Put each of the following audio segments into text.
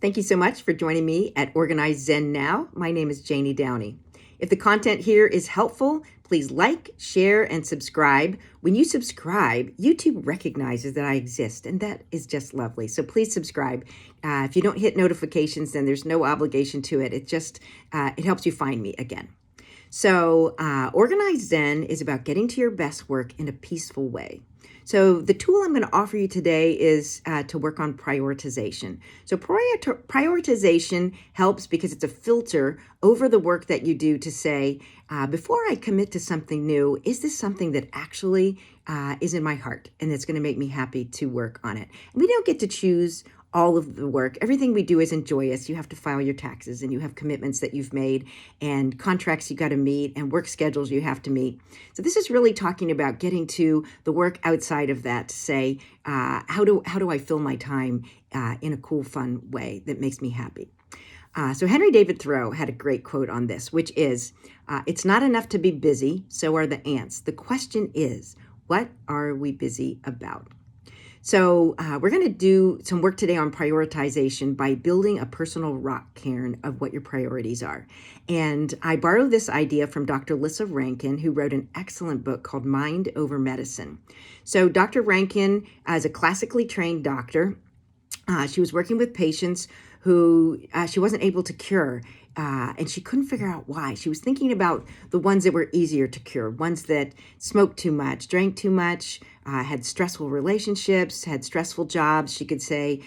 Thank you so much for joining me at Organized Zen Now. My name is Janie Downey. If the content here is helpful, please like, share, and subscribe. When you subscribe, YouTube recognizes that I exist, and that is just lovely. So please subscribe. If you don't hit notifications, then there's no obligation to it. It helps you find me again. So Organized Zen is about getting to your best work in a peaceful way. So the tool I'm going to offer you today is to work on prioritization. So prioritization helps because it's a filter over the work that you do to say, before I commit to something new, is this something that actually is in my heart and that's going to make me happy to work on it? And we don't get to choose all of the work. Everything we do isn't joyous. You have to file your taxes and you have commitments that you've made and contracts you got to meet and work schedules you have to meet. So this is really talking about getting to the work outside of that to say, how do I fill my time in a cool, fun way that makes me happy? So Henry David Thoreau had a great quote on this, which is, it's not enough to be busy, so are the ants. The question is, what are we busy about? So we're going to do some work today on prioritization by building a personal rock cairn of what your priorities are. And I borrow this idea from Dr. Lissa Rankin, who wrote an excellent book called Mind Over Medicine. So Dr. Rankin, as a classically trained doctor, she was working with patients who she wasn't able to cure. And she couldn't figure out why. She was thinking about the ones that were easier to cure, ones that smoked too much, drank too much, had stressful relationships, had stressful jobs. She could say,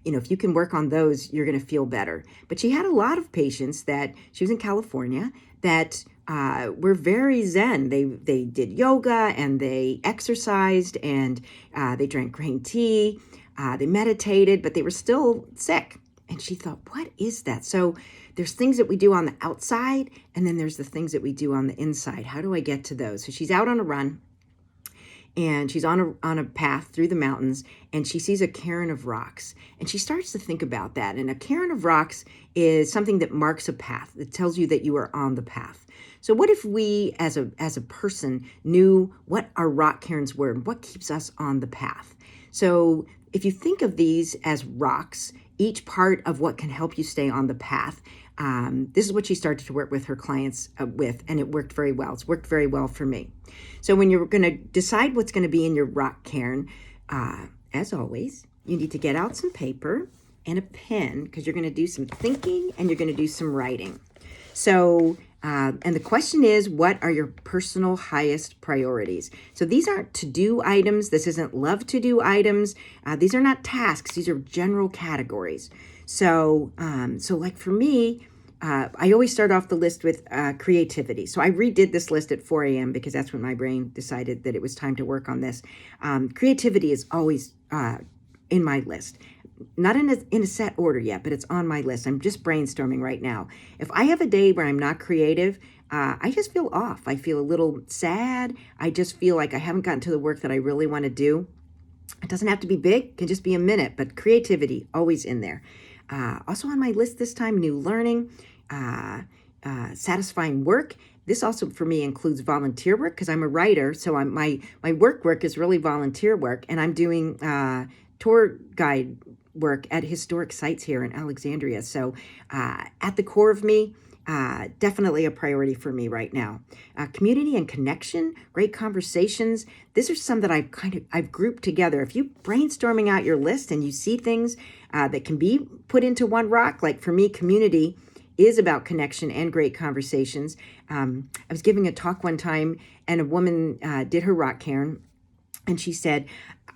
if you can work on those, you're going to feel better. But she had a lot of patients that, she was in California, that were very Zen. They did yoga and they exercised and they drank green tea, they meditated, but they were still sick. And she thought, what is that? So there's things that we do on the outside, and then there's the things that we do on the inside. How do I get to those? So she's out on a run, and she's on a path through the mountains, and she sees a cairn of rocks. And she starts to think about that. And a cairn of rocks is something that marks a path. It tells you that you are on the path. So what if we, as a person, knew what our rock cairns were and what keeps us on the path? So if you think of these as rocks, each part of what can help you stay on the path. This is what she started to work with her clients with, and it worked very well. It's worked very well for me. So when you're going to decide what's going to be in your rock cairn, as always, you need to get out some paper and a pen because you're going to do some thinking and you're going to do some writing. So, and the question is, what are your personal highest priorities? So these aren't to-do items. This isn't love to-do items. These are not tasks. These are general categories. So like for me, I always start off the list with creativity. So I redid this list at 4 a.m. because that's when my brain decided that it was time to work on this. Creativity is always in my list. Not in a set order yet, but it's on my list. I'm just brainstorming right now. If I have a day where I'm not creative, I just feel off. I feel a little sad. I just feel like I haven't gotten to the work that I really want to do. It doesn't have to be big. It can just be a minute, but creativity, always in there. Also on my list this time, new learning, satisfying work. This also for me includes volunteer work because I'm a writer. So my work is really volunteer work, and I'm doing tour guide work at historic sites here in Alexandria. So at the core of me, definitely a priority for me right now. Community and connection, great conversations. These are some that I've grouped together. If you brainstorming out your list and you see things that can be put into one rock, like for me, community is about connection and great conversations. I was giving a talk one time and a woman did her rock cairn, and she said,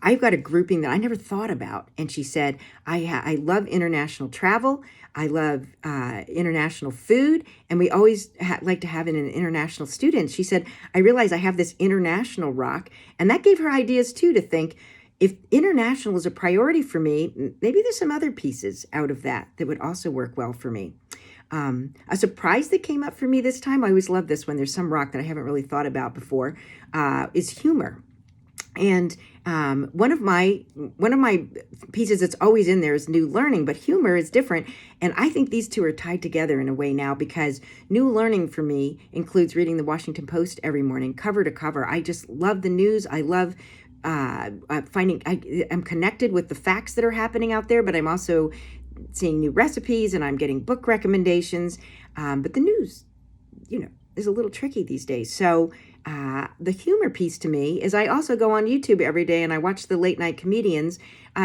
I've got a grouping that I never thought about. And she said, I love international travel. I love international food. And we always like to have an international student. She said, I realize I have this international rock. And that gave her ideas too, to think, if international is a priority for me, maybe there's some other pieces out of that would also work well for me. A surprise that came up for me this time, I always love this when there's some rock that I haven't really thought about before, is humor. And one of my pieces that's always in there is new learning, but humor is different. And I think these two are tied together in a way now, because new learning for me includes reading the Washington Post every morning, cover to cover. I just love the news. I love I'm connected with the facts that are happening out there, but I'm also seeing new recipes and I'm getting book recommendations. But the news, is a little tricky these days. So the humor piece to me is I also go on YouTube every day and I watch the late night comedians,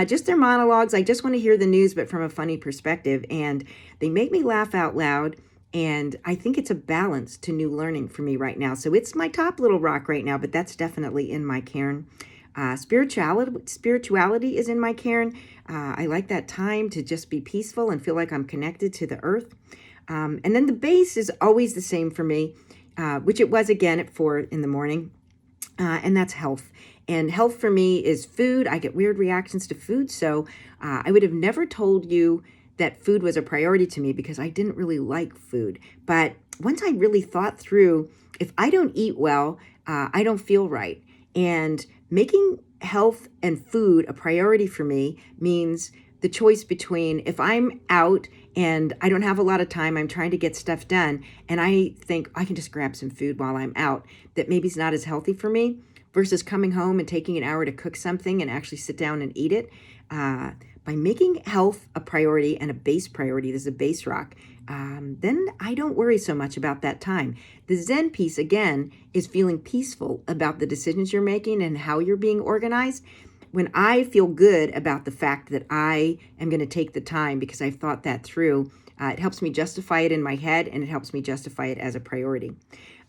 just their monologues. I just want to hear the news, but from a funny perspective. And they make me laugh out loud. And I think it's a balance to new learning for me right now. So it's my top little rock right now, but that's definitely in my cairn. Spirituality is in my cairn. I like that time to just be peaceful and feel like I'm connected to the earth. And then the base is always the same for me, which it was again at 4 in the morning. And that's health. And health for me is food. I get weird reactions to food. So I would have never told you that food was a priority to me because I didn't really like food. But once I really thought through, if I don't eat well, I don't feel right. And making health and food a priority for me means the choice between if I'm out and I don't have a lot of time, I'm trying to get stuff done, and I think I can just grab some food while I'm out that maybe is not as healthy for me, versus coming home and taking an hour to cook something and actually sit down and eat it. By making health a priority and a base priority, this is a base rock, then I don't worry so much about that time. The Zen piece, again, is feeling peaceful about the decisions you're making and how you're being organized. When I feel good about the fact that I am going to take the time because I've thought that through, it helps me justify it in my head and it helps me justify it as a priority.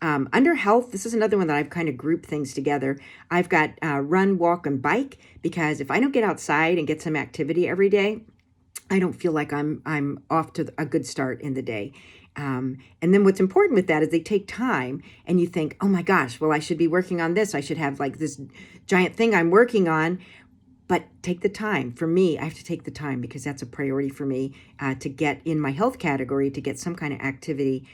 Under health, this is another one that I've kind of grouped things together. I've got run, walk, and bike, because if I don't get outside and get some activity every day, I don't feel like I'm off to a good start in the day. And then what's important with that is they take time, and you think, oh my gosh, well, I should be working on this. I should have like this giant thing I'm working on. But take the time. For me, I have to take the time because that's a priority for me to get in my health category, to get some kind of activity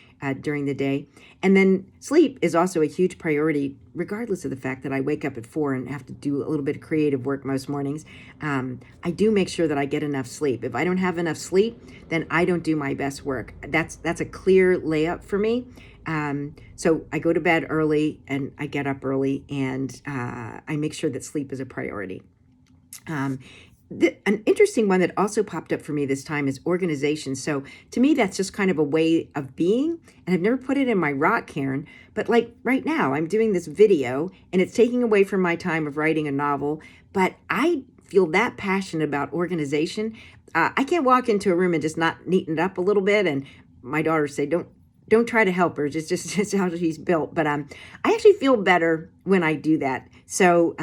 during the day. And then sleep is also a huge priority, regardless of the fact that I wake up at 4 and have to do a little bit of creative work most mornings. I do make sure that I get enough sleep. If I don't have enough sleep, then I don't do my best work. That's a clear layup for me. So I go to bed early and I get up early, and I make sure that sleep is a priority. An interesting one that also popped up for me this time is organization. So to me, that's just kind of a way of being, and I've never put it in my rock cairn, but like right now I'm doing this video and it's taking away from my time of writing a novel, but I feel that passionate about organization. I can't walk into a room and just not neaten it up a little bit, and my daughters say, don't try to help her. It's just how she's built. But I actually feel better when I do that. So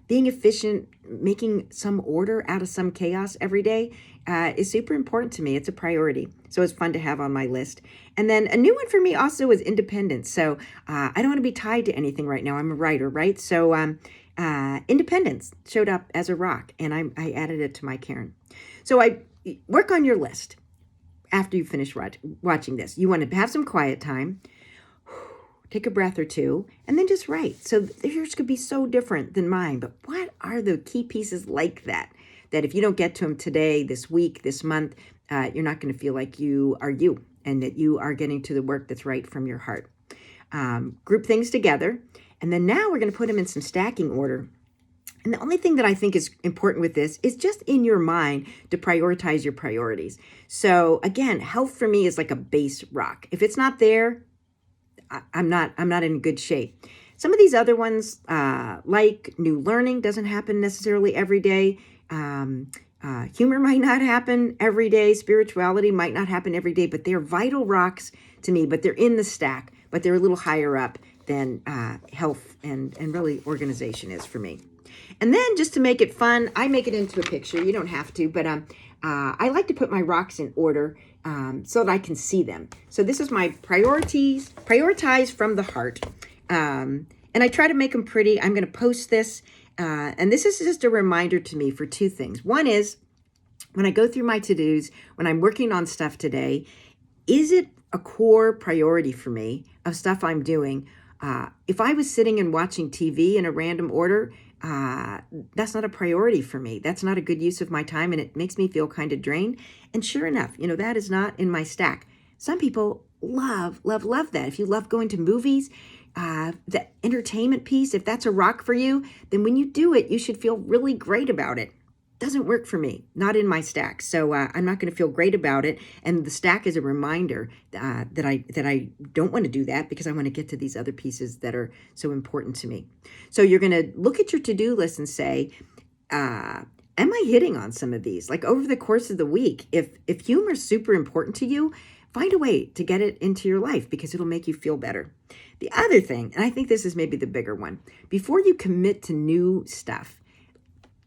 being efficient, making some order out of some chaos every day is super important to me. It's a priority. So it's fun to have on my list. And then a new one for me also is independence. So I don't want to be tied to anything right now. I'm a writer, right? So independence showed up as a rock, and I added it to my cairn. So I work on your list. After you finish watching this, you want to have some quiet time, take a breath or two, and then just write. So yours could be so different than mine, but what are the key pieces like that if you don't get to them today, this week, this month, you're not going to feel like you are you, and that you are getting to the work that's right from your heart. Group things together, and then now we're going to put them in some stacking order. And the only thing that I think is important with this is just in your mind to prioritize your priorities. So again, health for me is like a base rock. If it's not there, I'm not in good shape. Some of these other ones, like new learning, doesn't happen necessarily every day. Humor might not happen every day. Spirituality might not happen every day, but they're vital rocks to me. But they're in the stack, but they're a little higher up than health and really organization is for me. And then just to make it fun, I make it into a picture. You don't have to, but I like to put my rocks in order so that I can see them. So this is my prioritize from the heart. And I try to make them pretty. I'm going to post this. And this is just a reminder to me for two things. One is when I go through my to-dos, when I'm working on stuff today, is it a core priority for me of stuff I'm doing? If I was sitting and watching TV in a random order, that's not a priority for me. That's not a good use of my time, and it makes me feel kind of drained. And sure enough, that is not in my stack. Some people love that. If you love going to movies, the entertainment piece, if that's a rock for you, then when you do it, you should feel really great about it. doesn't work for me, not in my stack. So I'm not going to feel great about it. And the stack is a reminder that I don't want to do that because I want to get to these other pieces that are so important to me. So you're going to look at your to-do list and say, am I hitting on some of these? Like over the course of the week, if humor is super important to you, find a way to get it into your life because it'll make you feel better. The other thing, and I think this is maybe the bigger one, before you commit to new stuff,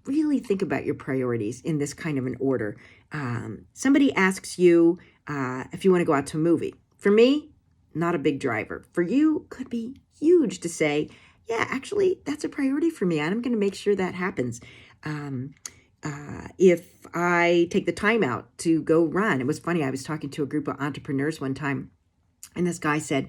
really think about your priorities in this kind of an order. Somebody asks you if you want to go out to a movie. For me, not a big driver. For you, could be huge to say, yeah, actually, that's a priority for me, and I'm going to make sure that happens. If I take the time out to go run, it was funny, I was talking to a group of entrepreneurs one time, and this guy said,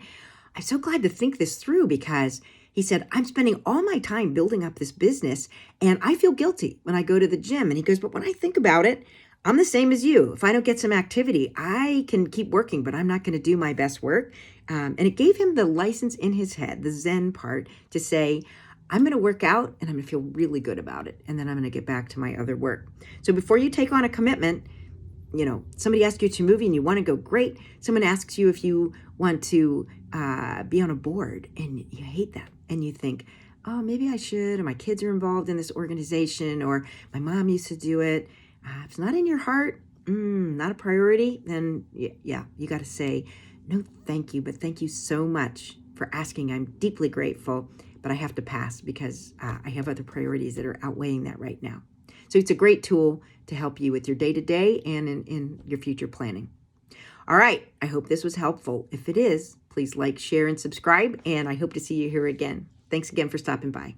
I'm so glad to think this through because he said, I'm spending all my time building up this business and I feel guilty when I go to the gym. And he goes, but when I think about it, I'm the same as you. If I don't get some activity, I can keep working, but I'm not going to do my best work. And it gave him the license in his head, the Zen part, to say, I'm going to work out and I'm going to feel really good about it. And then I'm going to get back to my other work. So before you take on a commitment, somebody asks you to a movie and you want to go, great. Someone asks you if you want to be on a board and you hate that. And you think, oh, maybe I should, or my kids are involved in this organization, or my mom used to do it. If it's not in your heart, not a priority, then yeah, you got to say, no, thank you, but thank you so much for asking. I'm deeply grateful, but I have to pass because I have other priorities that are outweighing that right now. So it's a great tool to help you with your day-to-day and in your future planning. All right, I hope this was helpful. If it is, please like, share, and subscribe, and I hope to see you here again. Thanks again for stopping by.